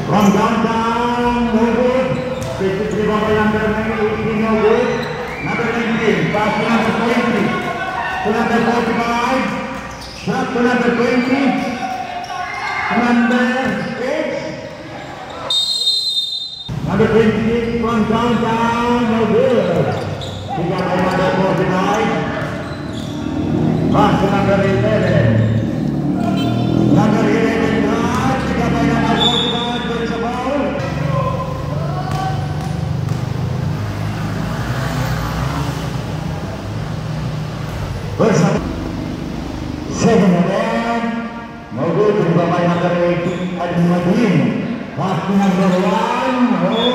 From downtown, no good. 53 by number 18, no good. Number 19, pass to number 20. To number 45. Shot to number 20. To number 8. Number 28 from downtown, no good. Pick up by number 45. Pass to number 11. Number 11 drive, pick up by number 45, there's a ball. First up, second again, no good, pick up by number 18, Al-Madin. Pass to number 1, oh.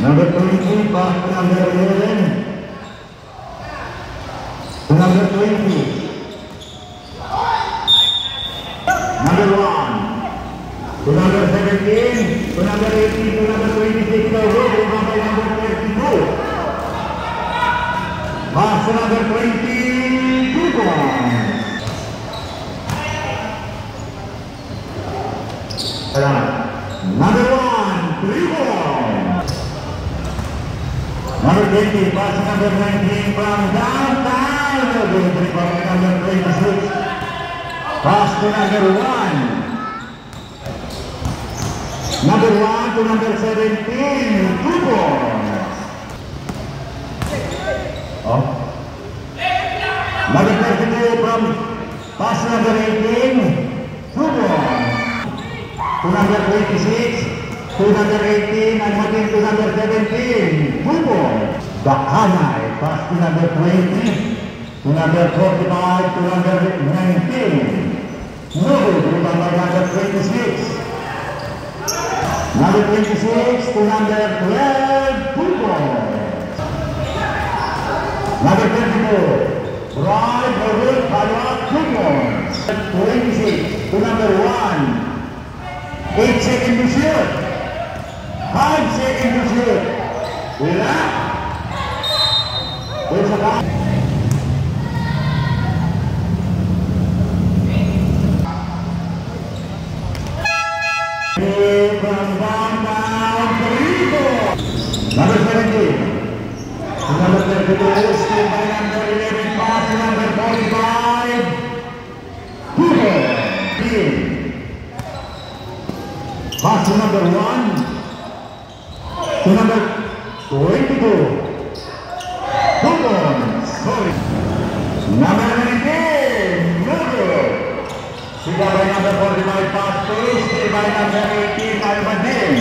Number 20, pass to number 11. To number 20. Number 1. To number 17. To number 18. To number 26. No good. By number 32. Pass to number 20. 2 points. Number 1. 3 points. Number 20. Pass to number 19 from downtown. No good. By number 26. Pass to number 1. Number 1 to number 17. 2 points. Oh. Number 32 from pass to number 18. 2 points. To number 26. To number 18. And again to number 17. 2 points. Bakanay. Pass to number 20. To number 45. To number 19. No good, remember number 26. Number 26 to number 12, 2 points. Number 22, right, no good, follow up, 2 points. 26 to number 1, 8 seconds to shoot. 5 seconds to shoot. Relax. There's a back. From downtown, number 17. Number 32, still by number 11, pass to number 45. Hoover. Pass to number 1. To number 22. Hoover. Sorry. Number 19. No good. Sudah by number 45 pass to, still by number 18 Al-Madin.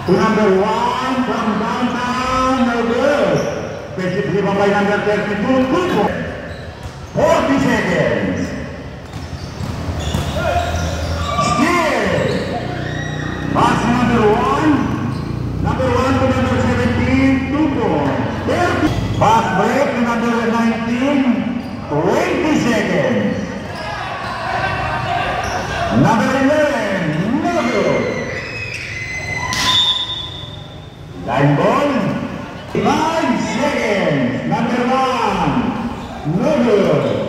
To number 1 from downtown, no good. Basically by number 32, good point. 40 seconds. Still. Pass number 1. Number 1 to number 17, 2 points. 30. Pass break to number 19. 20 seconds. Number 11, no good. Line ball. 5 seconds. Number 1, no good.